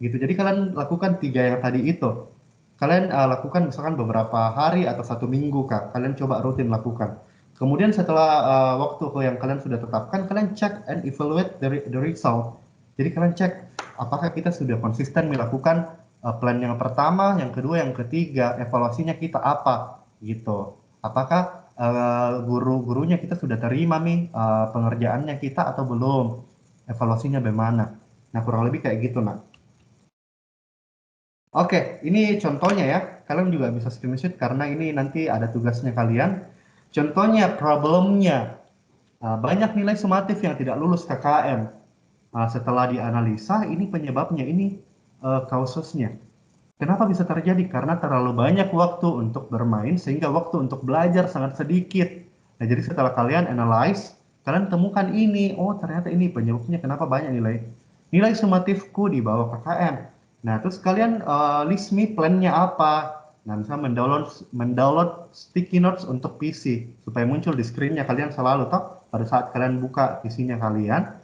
Gitu. Jadi kalian lakukan 3 yang tadi itu. Kalian lakukan misalkan beberapa hari atau 1 minggu, Kak. Kalian coba rutin lakukan. Kemudian setelah waktu yang kalian sudah tetapkan, kalian check and evaluate the result. Jadi kalian cek apakah kita sudah konsisten melakukan plan yang pertama, yang kedua, yang ketiga, evaluasinya kita apa gitu. Apakah guru-gurunya kita sudah terima nih pengerjaannya kita atau belum? Evaluasinya bagaimana? Nah, kurang lebih kayak gitu, nak. Oke, ini contohnya ya. Kalian juga bisa screenshot karena ini nanti ada tugasnya kalian. Contohnya, problemnya. Banyak nilai sumatif yang tidak lulus KKM. Setelah dianalisa, ini penyebabnya, ini kaususnya. Kenapa bisa terjadi? Karena terlalu banyak waktu untuk bermain, sehingga waktu untuk belajar sangat sedikit. Nah, jadi setelah kalian analyze, kalian temukan ini. Oh, ternyata ini penyebabnya kenapa banyak nilai sumatifku di bawah KKM. Nah, terus kalian list me plan-nya apa. Nah, misalnya mendownload sticky notes untuk PC, supaya muncul di screen-nya kalian selalu, toh, pada saat kalian buka PC-nya kalian.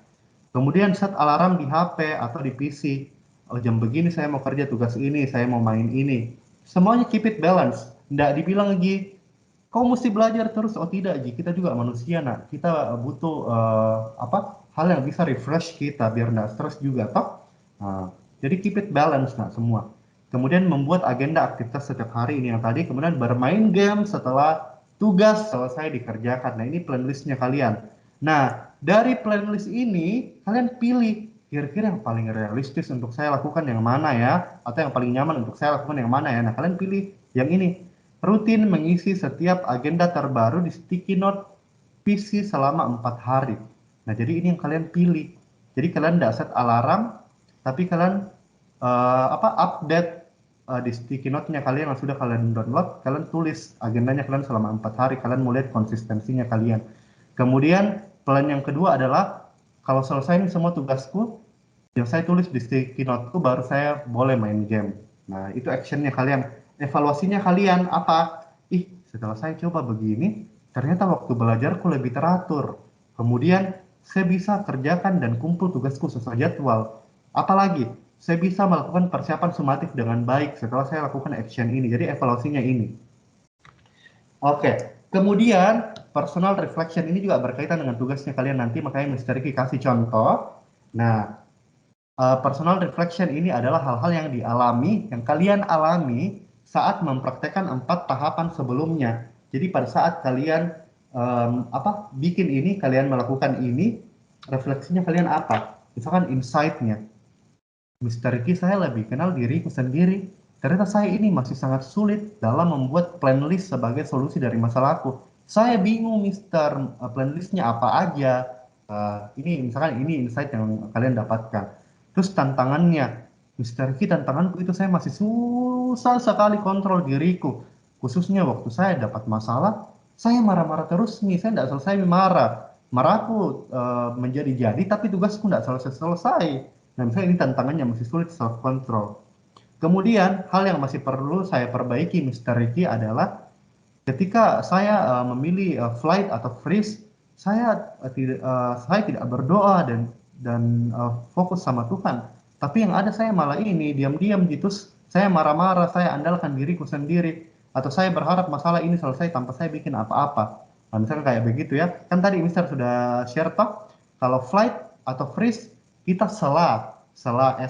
Kemudian set alarm di HP atau di PC. Oh, jam begini saya mau kerja tugas ini, saya mau main ini. Semuanya keep it balance. Nggak dibilang lagi, kau mesti belajar terus. Oh tidak, Ji. Kita juga manusia, nak. Kita butuh hal yang bisa refresh kita biar nggak stres juga toh. Nah, jadi keep it balance nak semua. Kemudian membuat agenda aktivitas setiap hari ini yang tadi, kemudian bermain game setelah tugas selesai dikerjakan. Nah, ini playlistnya kalian. Nah, dari playlist ini kalian pilih kira-kira yang paling realistis untuk saya lakukan yang mana ya, atau yang paling nyaman untuk saya lakukan yang mana ya. Nah, kalian pilih yang ini. Rutin mengisi setiap agenda terbaru di sticky note PC selama 4 hari. Nah, jadi ini yang kalian pilih. Jadi kalian tidak set alarm, tapi kalian update di sticky note-nya kalian yang sudah kalian download, kalian tulis agendanya kalian selama 4 hari, kalian mau lihat konsistensinya kalian. Kemudian plan yang kedua adalah kalau selesai ini semua tugasku, yang saya tulis di sticky note-ku baru saya boleh main game. Nah, itu actionnya kalian. Evaluasinya kalian apa? Ih, setelah saya coba begini, ternyata waktu belajarku lebih teratur. Kemudian saya bisa kerjakan dan kumpul tugasku sesuai jadwal. Apalagi, saya bisa melakukan persiapan sumatif dengan baik setelah saya lakukan action ini. Jadi evaluasinya ini. Oke, kemudian personal reflection ini juga berkaitan dengan tugasnya kalian nanti, makanya Mr. Ricky kasih contoh. Nah, personal reflection ini adalah hal-hal yang dialami, yang kalian alami saat mempraktekkan 4 tahapan sebelumnya. Jadi pada saat kalian bikin ini, kalian melakukan ini, refleksinya kalian apa? Misalkan insight-nya. Mr. Ricky, saya lebih kenal diriku sendiri. Ternyata saya ini masih sangat sulit dalam membuat plan list sebagai solusi dari masalahku. Saya bingung, Mister, plan listnya apa aja. Ini misalkan ini insight yang kalian dapatkan. Terus tantangannya, Mr. Ricky, tantanganku itu saya masih susah sekali kontrol diriku. Khususnya waktu saya dapat masalah, saya marah-marah terus nih, saya tidak selesai marah. Marahku menjadi-jadi, tapi tugasku tidak selesai-selesai. Nah, misalnya ini tantangannya masih sulit self-control. Kemudian, hal yang masih perlu saya perbaiki, Mr. Ricky, adalah ketika saya memilih flight atau freeze, saya tidak berdoa dan fokus sama Tuhan. Tapi yang ada saya malah ini diam-diam gitu, saya marah-marah, saya andalkan diriku sendiri, atau saya berharap masalah ini selesai tanpa saya bikin apa-apa. Nah, misalnya kayak begitu ya. Kan tadi Mister sudah share toh, kalau flight atau freeze kita sela SELA,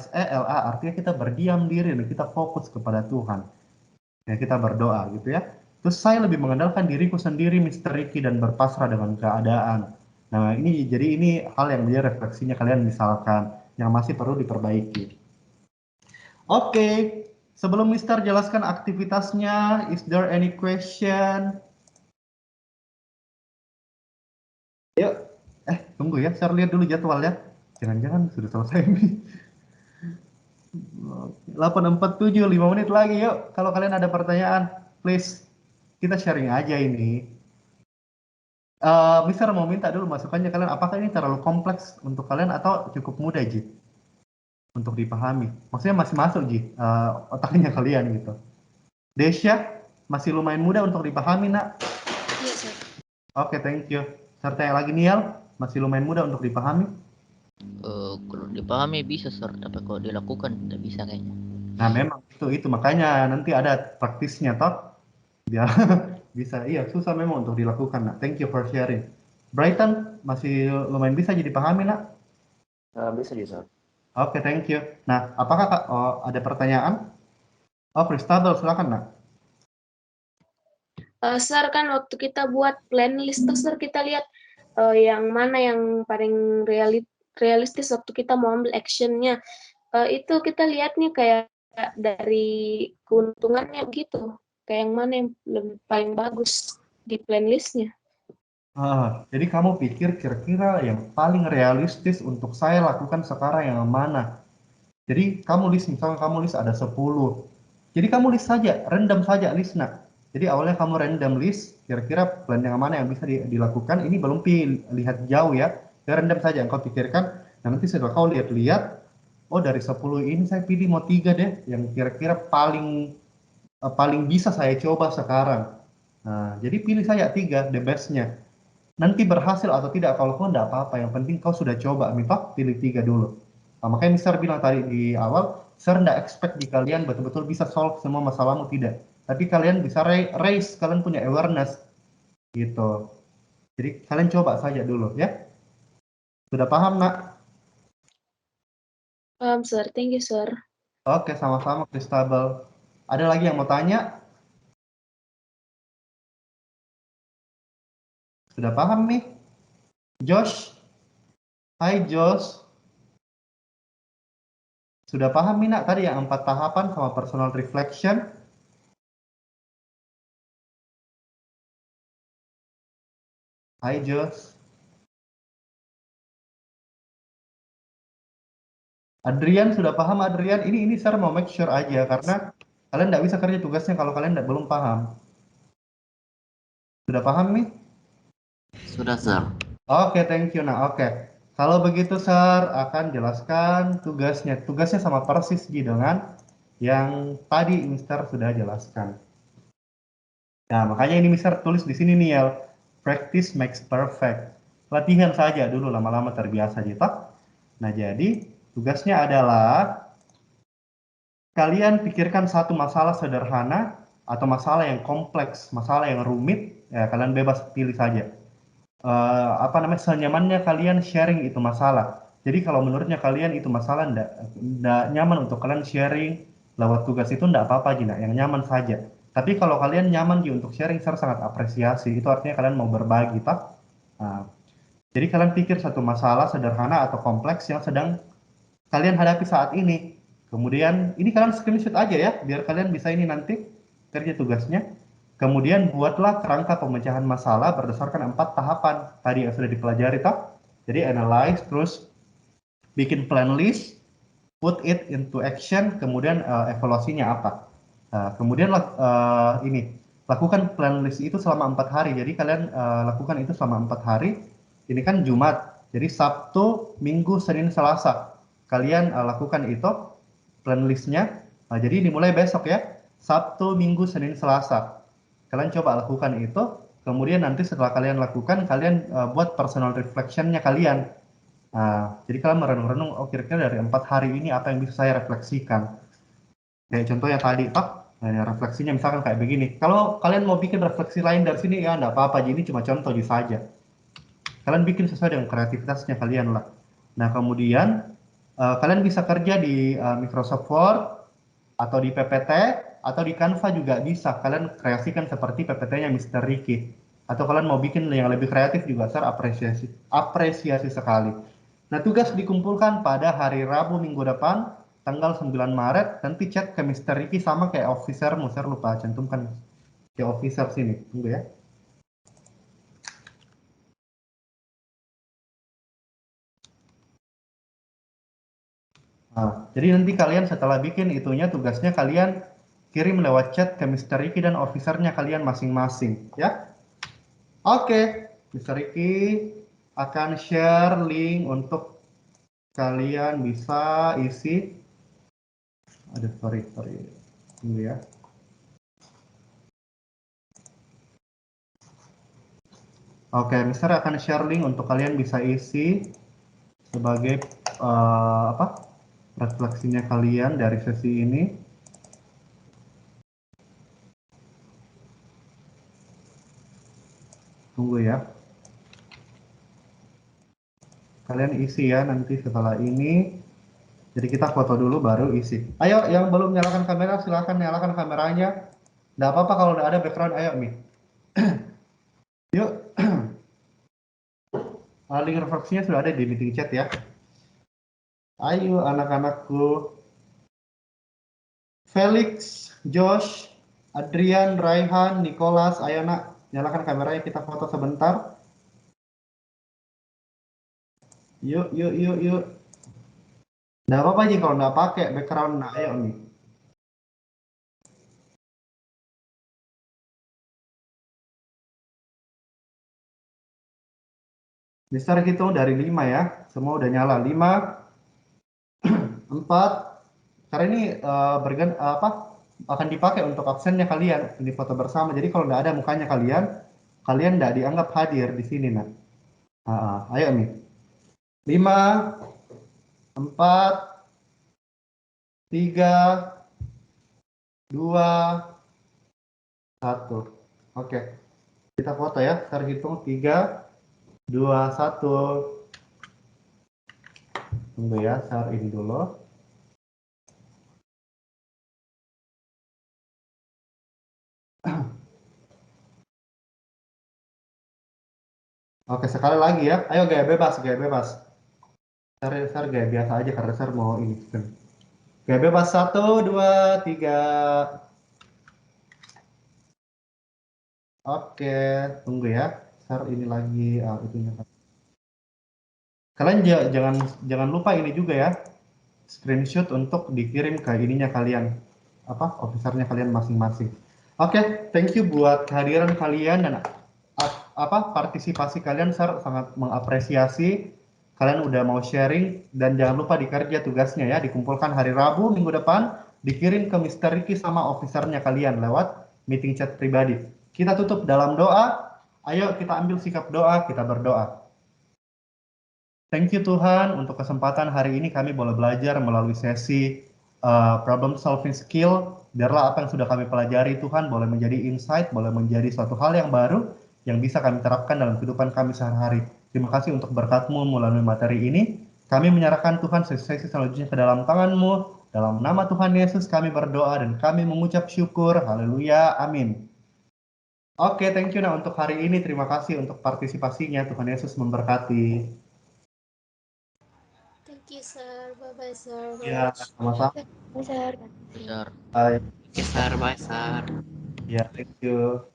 artinya kita berdiam diri dan kita fokus kepada Tuhan. Ya, kita berdoa gitu ya. Terus saya lebih mengandalkan diriku sendiri, Mr. Ricky, dan berpasrah dengan keadaan. Nah, ini jadi ini hal yang dia refleksinya kalian misalkan yang masih perlu diperbaiki. Oke, sebelum Mister jelaskan aktivitasnya, is there any question? Yuk, tunggu ya, saya lihat dulu jadwalnya. Jangan-jangan sudah selesai nih. 8.47, 5 menit lagi yuk. Kalau kalian ada pertanyaan, please kita sharing aja ini. Mister mau minta dulu masukannya kalian, apakah ini terlalu kompleks untuk kalian atau cukup mudah, Ji? Untuk dipahami. Maksudnya masih masuk, Ji, otaknya kalian gitu. Desya, masih lumayan mudah untuk dipahami, nak? Iya, Sir. Oke, thank you. Serta yang lagi Nial, masih lumayan mudah untuk dipahami? Kalau dipahami bisa, Sir, tapi kalau dilakukan tidak bisa kayaknya. Nah, memang itu makanya nanti ada praktisnya toh. Biar bisa, iya susah memang untuk dilakukan, nak. Thank you for sharing. Brighton masih lumayan bisa jadi pahami, nak? Bisa bisa. Oke, thank you. Nah, apakah ada pertanyaan? Oh, Pristabel, silakan, nak. Sir, kan waktu kita buat plan list tuh, Sir, kita lihat yang mana yang paling realistis waktu kita mau ambil actionnya. Itu kita lihatnya kayak dari keuntungannya gitu. Kayak yang mana yang lebih paling bagus di plan listnya. Jadi kamu pikir kira-kira yang paling realistis untuk saya lakukan sekarang yang mana? Jadi kamu list, misalnya kamu list ada 10. Jadi kamu list saja, random saja list, nak. Jadi awalnya kamu random list, kira-kira plan yang mana yang bisa dilakukan, ini belum lihat jauh ya. Ya random saja yang kau pikirkan, nah nanti setelah kau lihat-lihat, oh dari 10 ini saya pilih mau 3 deh, yang kira-kira paling bisa saya coba sekarang. Nah, jadi pilih saja 3, the best-nya. Nanti berhasil atau tidak, kalau kau enggak apa-apa, yang penting kau sudah coba, minta pilih 3 dulu. Nah, makanya Mister bilang tadi di awal, Sir enggak expect di kalian betul-betul bisa solve semua masalahmu, tidak. Tapi kalian bisa raise, kalian punya awareness gitu. Jadi kalian coba saja dulu ya. Sudah paham, Nak? Paham, Sir. Thank you, Sir. Oke, sama-sama, Kristabel. Ada lagi yang mau tanya? Sudah paham nih? Josh? Hai, Josh. Sudah paham nih, Nak, tadi yang 4 tahapan sama personal reflection? Hai, Josh. Adrian, sudah paham, Adrian? Ini saya mau make sure aja, karena kalian nggak bisa kerja tugasnya kalau kalian belum paham. Sudah paham nih? Sudah, Sir. Oke, thank you. Nah, oke. Kalau begitu, Sir, akan jelaskan tugasnya. Tugasnya sama persis dengan yang tadi Mister sudah jelaskan. Nah, makanya ini Mister tulis di sini nih, ya. Practice makes perfect. Latihan saja dulu, lama-lama terbiasa, gitu. Nah, jadi tugasnya adalah kalian pikirkan satu masalah sederhana atau masalah yang kompleks, masalah yang rumit, ya kalian bebas pilih saja. Apa namanya, senyamannya kalian sharing itu masalah. Jadi kalau menurutnya kalian itu masalah ndak nyaman untuk kalian sharing lewat tugas itu, ndak apa-apa Jina, yang nyaman saja. Tapi kalau kalian nyaman untuk sharing, saya sangat apresiasi. Itu artinya kalian mau berbagi, tak? Nah, jadi kalian pikir satu masalah sederhana atau kompleks yang sedang kalian hadapi saat ini. Kemudian ini kalian screenshot aja ya, biar kalian bisa ini nanti kerja tugasnya. Kemudian buatlah kerangka pemecahan masalah berdasarkan 4 tahapan tadi yang sudah dipelajari, tak? Jadi analyze, terus bikin plan list, put it into action, kemudian evaluasinya apa. Kemudian ini lakukan plan list itu selama 4 hari. Jadi kalian lakukan itu selama 4 hari. Ini kan Jumat, jadi Sabtu, Minggu, Senin, Selasa. Kalian lakukan itu plan listnya. Jadi dimulai besok ya, Sabtu, Minggu, Senin, Selasa. Kalian coba lakukan itu, kemudian nanti setelah kalian lakukan, kalian buat personal reflection-nya kalian. Jadi kalian merenung-renung, oh kira-kira dari 4 hari ini apa yang bisa saya refleksikan. Kayak contohnya tadi, refleksinya misalkan kayak begini. Kalau kalian mau bikin refleksi lain dari sini, ya enggak apa-apa, jadi cuma contoh saja. Kalian bikin sesuai dengan kreativitasnya kalian lah. Nah, kemudian kalian bisa kerja di Microsoft Word, atau di PPT, atau di Canva juga bisa. Kalian kreasikan seperti PPT-nya Mr. Ricky. Atau kalian mau bikin yang lebih kreatif juga, saya apresiasi sekali. Nah, tugas dikumpulkan pada hari Rabu minggu depan, tanggal 9 Maret. Nanti chat ke Mr. Ricky sama kayak officer, saya lupa cantumkan ke officer sini. Tunggu ya. Nah, jadi nanti kalian setelah bikin itunya, tugasnya kalian kirim lewat chat ke Mr. Ricky dan officernya kalian masing-masing, ya. Oke, Mr. Ricky akan share link untuk kalian bisa isi. Aduh, sorry. Tunggu ya. Oke, Mr. akan share link untuk kalian bisa isi sebagai refleksinya kalian dari sesi ini. Tunggu ya. Kalian isi ya nanti setelah ini. Jadi kita foto dulu baru isi. Ayo yang belum nyalakan kamera silahkan nyalakan kameranya. Nggak apa-apa kalau udah ada background, ayo Mi. Yuk. Link refleksinya sudah ada di meeting chat ya. Ayo anak-anakku. Felix, Josh, Adrian, Raihan, Nicholas, ayo nak nyalakan kameranya, kita foto sebentar. Yuk. Nggak apa-apa aja kalau nggak pakai background, nah ayo nih. Mister hitung dari 5 ya, semua udah nyala. 5, 4, karena ini akan dipakai untuk absennya kalian, ini foto bersama. Jadi kalau nggak ada mukanya kalian nggak dianggap hadir di sini nak. Ayo nih. 5, 4, 3, 2, 1. Oke. Kita foto ya, saya hitung 3, 2, 1. Tunggu ya, share ini dulu. Oke, sekali lagi ya. Ayo gaya bebas, gaya bebas. Share gaya biasa aja karena share mau ini. Gaya bebas 1, 2, 3. Oke, tunggu ya. Share ini lagi. Itunya. Kalian jangan lupa ini juga ya. Screenshot untuk dikirim ke ininya kalian. Officernya kalian masing-masing. Oke, thank you buat kehadiran kalian dan partisipasi kalian. Saya sangat mengapresiasi kalian udah mau sharing, dan jangan lupa dikerja tugasnya ya, dikumpulkan hari Rabu minggu depan, dikirim ke Mr. Ricky sama officernya kalian lewat meeting chat pribadi. Kita tutup dalam doa. Ayo kita ambil sikap doa, kita berdoa. Thank you Tuhan untuk kesempatan hari ini kami boleh belajar melalui sesi problem solving skill. Biarlah apa yang sudah kami pelajari Tuhan boleh menjadi insight, boleh menjadi suatu hal yang baru yang bisa kami terapkan dalam kehidupan kami sehari-hari. Terima kasih untuk berkat-Mu melalui materi ini. Kami menyerahkan Tuhan sesi selanjutnya ke dalam tangan-Mu. Dalam nama Tuhan Yesus kami berdoa dan kami mengucap syukur. Haleluya. Amin. Oke, thank you untuk hari ini. Terima kasih untuk partisipasinya. Tuhan Yesus memberkati. Thank you, sir. Bye-bye, sir. Ya, sama-sama. Sir. Bye. Oke, Sar, bye, Sar. Ya, thank you.